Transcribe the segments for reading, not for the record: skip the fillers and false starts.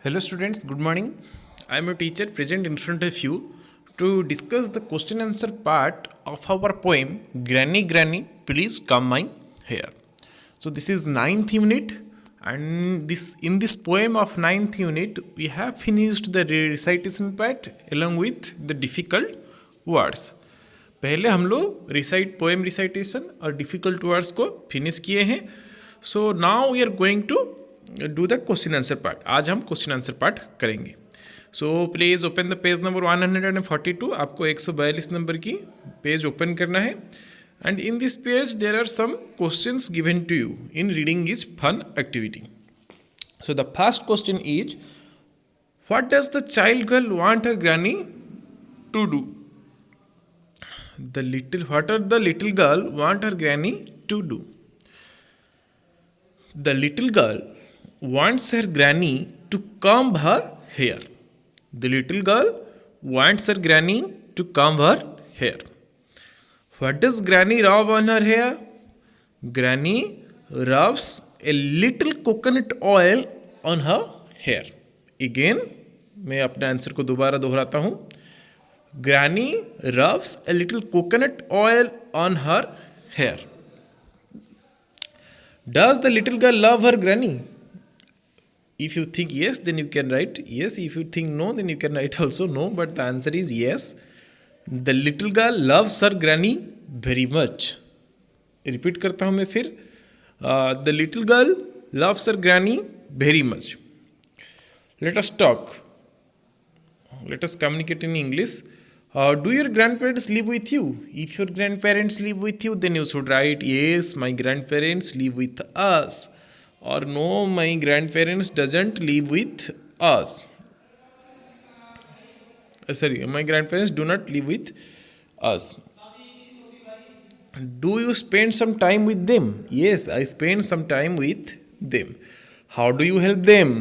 Hello students, good morning. I am a teacher present in front of you to discuss the question answer part of our poem Granny Granny Please Come My Hair. So this is ninth unit, and this in this poem of ninth unit we have finished the recitation part along with the difficult words. पहले हम लोग recite poem recitation और difficult words को finish किए हैं. So now we are going to do the question answer part. आज हम question answer part करेंगे. So please open the page number 142. आपको 142 नंबर की पेज ओपन करना है. And in this page there are some questions given to you in reading is fun activity. So the first question is, what does the child girl want her granny to do? What are the little girl want her granny to do? The little girl wants her granny to comb her hair. The little girl wants her granny to comb her hair. What does granny rub on her hair? Granny rubs a little coconut oil on her hair. Again, मैं अपने answer को दोबारा दोहराता हूँ. Granny rubs a little coconut oil on her hair. Does the little girl love her granny? If you think yes, then you can write yes. If you think no, then you can write also no. But the answer is yes. The little girl loves her granny very much. Repeat करता हूँ मैं फिर. The little girl loves her granny very much. Let us talk. Let us communicate in English. Do your grandparents live with you? If your grandparents live with you, then you should write yes, my grandparents live with us, or no, my grandparents doesn't live with us. Sorry, my grandparents do not live with us. Do you spend some time with them? Yes, I spend some time with them. How do you help them?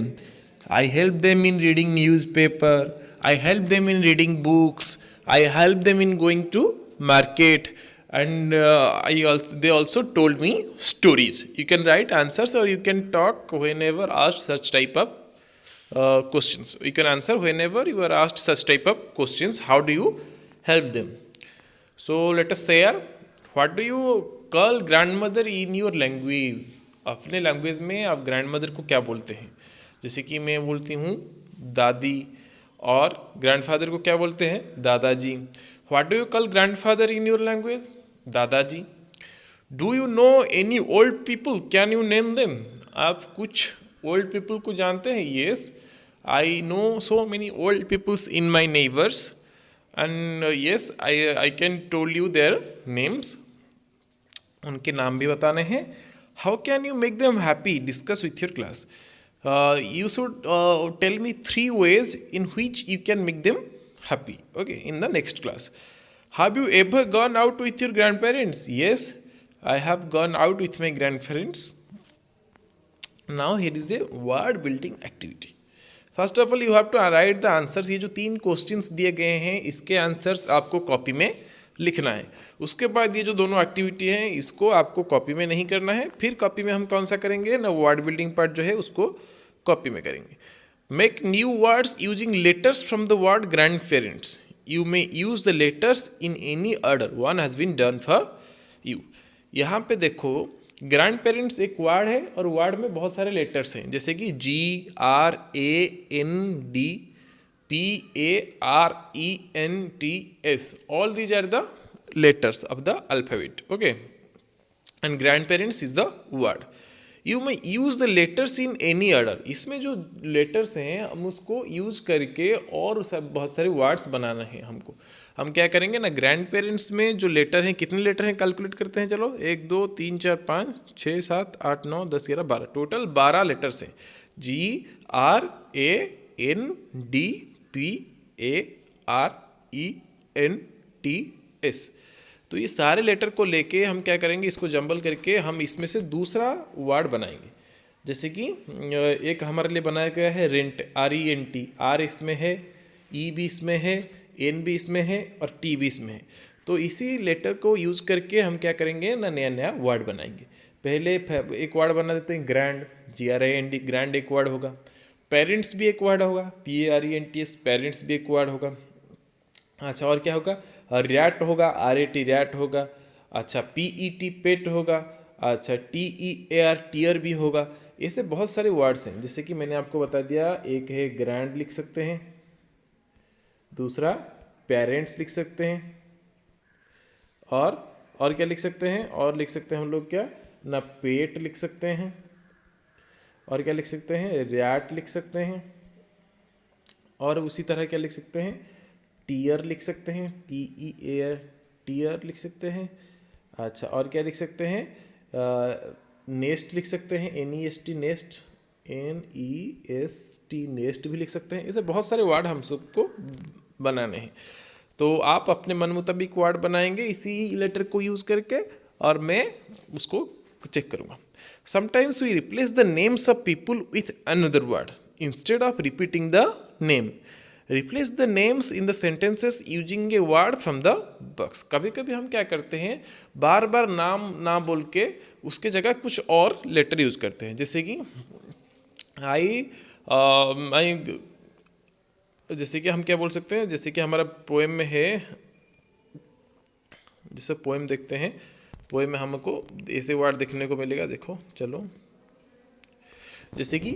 I help them in reading newspaper. I help them in reading books. I help them in going to market, and they also told me stories. You can write answers, or you can talk whenever asked such type of questions. You can answer whenever you are asked such type of questions. How do you help them? So let us share. What do you call grandmother in your language? अपने language में आप grandmother को क्या बोलते हैं? जैसे कि मैं बोलती हूँ दादी, और ग्रैंडफादर को क्या बोलते हैं? दादाजी. What do you call grandfather in your language? दादाजी. Do you know any old people? Can you name them? आप कुछ ओल्ड पीपल को जानते हैं? Yes, I know so many old peoples in my neighbours, and yes I can tell you their names. उनके नाम भी बताने हैं. How can you make them happy? Discuss with your class. You should tell me 3 ways in which you can make them happy. Okay, in the next class. Have you ever gone out with your grandparents? Yes, I have gone out with my grandparents. Now here is a word building activity. First of all, you have to write the answers. ये जो 3 questions दिए गए हैं, इसके answers आपको copy में लिखना है. उसके बाद ये जो दोनों एक्टिविटी हैं, इसको आपको कॉपी में नहीं करना है. फिर कॉपी में हम कौन सा करेंगे ना, वर्ड बिल्डिंग पार्ट जो है उसको कॉपी में करेंगे. Make new words using letters from the word grandparents. You may use the letters in any order one has been done for you. यहाँ पे देखो, ग्रैंड पेरेंट्स एक वर्ड है और वर्ड में बहुत सारे लेटर्स हैं, जैसे कि GRANDPARENTS. all these are the letters of the alphabet. Okay, and grandparents is the word. You may use the letters in any order. इसमें जो लेटर्स हैं हम उसको यूज करके और बहुत सारे वर्ड्स बनाना है हमको. हम क्या करेंगे ना, ग्रैंड पेरेंट्स में जो लेटर हैं, कितने लेटर हैं कैलकुलेट करते हैं. चलो 1 2 3 4 5 6 7 8 9 10 11 12, टोटल 12 लेटर्स हैं. GRANDPARENTS. तो ये सारे लेटर को लेके हम क्या करेंगे, इसको जंबल करके हम इसमें से दूसरा वर्ड बनाएंगे. जैसे कि एक हमारे लिए बनाया गया है रेंट, RENT. R इसमें है, E भी इसमें है, N भी इसमें है, और T भी इसमें है. तो इसी लेटर को यूज़ करके हम क्या करेंगे ना, नया नया वर्ड बनाएंगे. पहले एक वर्ड बना देते हैं ग्रैंड, GRAND. ग्रैंड एक वर्ड होगा. पेरेंट्स भी एक वर्ड होगा, PARENTS, पेरेंट्स भी एक वर्ड होगा। अच्छा, और क्या होगा? रैट होगा, RAT रैट होगा। अच्छा, PET पेट होगा। अच्छा, TEAR टीयर भी होगा। ऐसे बहुत सारे वर्ड्स हैं, जैसे कि मैंने आपको बता दिया, एक है ग्रैंड लिख सकते हैं, दूसरा पेरेंट्स लिख सकते हैं, और क्या लिख सकते हैं? और लिख सकते हैं हम लोग क्या ना, पेट लिख सकते हैं, और क्या लिख सकते हैं? रैट लिख सकते हैं, और उसी तरह क्या लिख सकते हैं? टीयर लिख सकते हैं, TEAR टीयर लिख सकते हैं। अच्छा, और क्या लिख सकते हैं? नेस्ट लिख सकते हैं, NEST नेस्ट, NEST नेस्ट भी लिख सकते हैं। ऐसे बहुत सारे वर्ड हम सबको बनाने हैं, तो आप अपने मन मुताबिक वर्ड बनाएंगे इसी लेटर को यूज़ करके, और मैं उसको चेक करूँगा। Sometimes we replace the names of people with another word instead of repeating the name. Replace the names in the sentences using a word from the box. कभी कभी हम क्या करते हैं, बार बार नाम ना बोल के उसके जगह कुछ और लेटर यूज़ करते हैं, जैसे कि जैसे कि हम क्या बोल सकते हैं, जैसे कि हमारा पोएम में है, जैसे पोएम देखते हैं, पोएम में हमको ऐसे वर्ड देखने को मिलेगा। देखो चलो, जैसे कि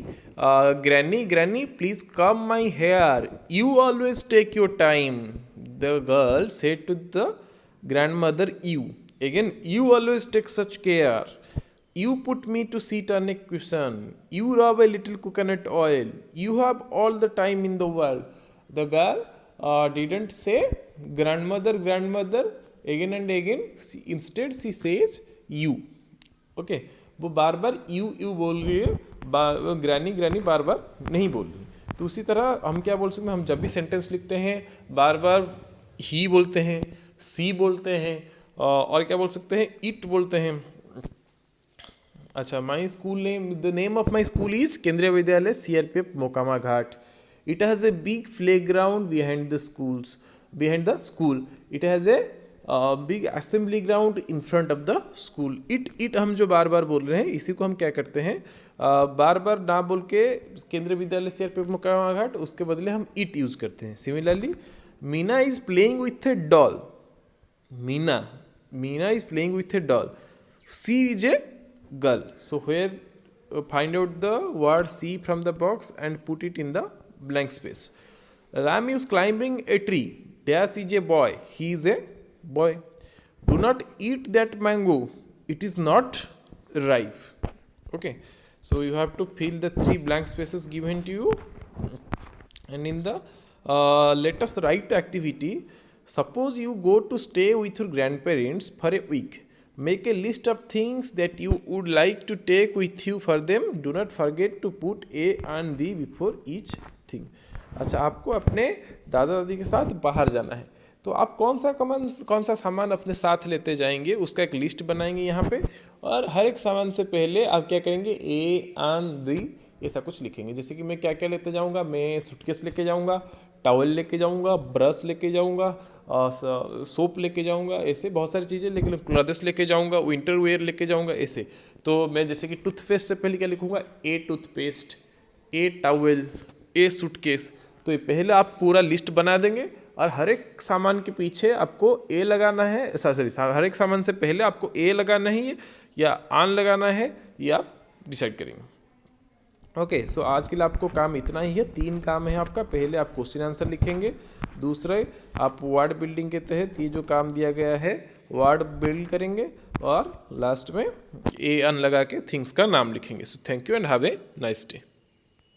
granny granny please comb my hair, you always take your time, the girl said to the grandmother you, again you always take such care, you put me to sit on a cushion, you rub a little coconut oil, you have all the time in the world. The girl didn't say grandmother grandmother again and again, instead she says you. Okay, वो बार बार you बोल रही है, granny granny बार बार नहीं बोल रही। तो उसी तरह हम क्या बोल सकते हैं, हम जब भी सेंटेंस लिखते हैं बार बार ही बोलते हैं, सी बोलते हैं, और क्या बोल सकते हैं, इट बोलते हैं। अच्छा, my school name, the name of my school is केंद्रीय विद्यालय CRPF Mokama Ghat. It has a big play ground behind the schools, behind the school. It has a big assembly ground in front of the school. It हम जो बार बार बोल रहे हैं, इसी को हम क्या करते हैं, बार बार ना बोल के केंद्रीय विद्यालय CRPF मोकामा घाट, उसके बदले हम इट यूज़ करते हैं। Similarly, Meena is playing with a doll, Meena is playing with a doll, she is a girl. So here find out the word C from the box and put it in the blank space. Ram is climbing a tree. Dash is a boy. He is a boy. Do not eat that mango. It is not ripe. Okay. So you have to fill the 3 blank spaces given to you. And in the let us write activity. Suppose you go to stay with your grandparents for a week. Make a list of things that you would like to take with you for them. Do not forget to put A and D before each thing. अच्छा, आपको अपने दादा दादी के साथ बाहर जाना है, तो आप कौन सा सामान अपने साथ लेते जाएंगे, उसका एक लिस्ट बनाएंगे यहाँ पे, और हर एक सामान से पहले आप क्या करेंगे, A and D ऐसा कुछ लिखेंगे। जैसे कि मैं क्या क्या लेते जाऊँगा, मैं सूटकेस लेके जाऊँगा, टॉवल लेके जाऊँगा, ब्रश लेके जाऊँगा, सोप लेके जाऊँगा, ऐसे बहुत सारी चीज़ें, लेकिन क्लॉथ्स लेके जाऊँगा, विंटर वेयर लेके जाऊँगा ऐसे। तो मैं जैसे कि टूथपेस्ट से पहले क्या लिखूँगा, ए टूथपेस्ट, ए टॉवल, ए सूटकेस। तो ये पहले आप पूरा लिस्ट बना देंगे, और हर एक सामान के पीछे आपको ए लगाना है, सॉरी हर एक सामान से पहले आपको ए लगाना है या आन लगाना है, या आप डिसाइड करेंगे। ओके, सो आज के लिए आपको काम इतना ही है। 3 काम है आपका। पहले आप क्वेश्चन आंसर लिखेंगे, दूसरे आप वर्ड बिल्डिंग के तहत ये जो काम दिया गया है वर्ड बिल्ड करेंगे, और लास्ट में ए अन लगा के थिंग्स का नाम लिखेंगे। So thank you and have a nice day.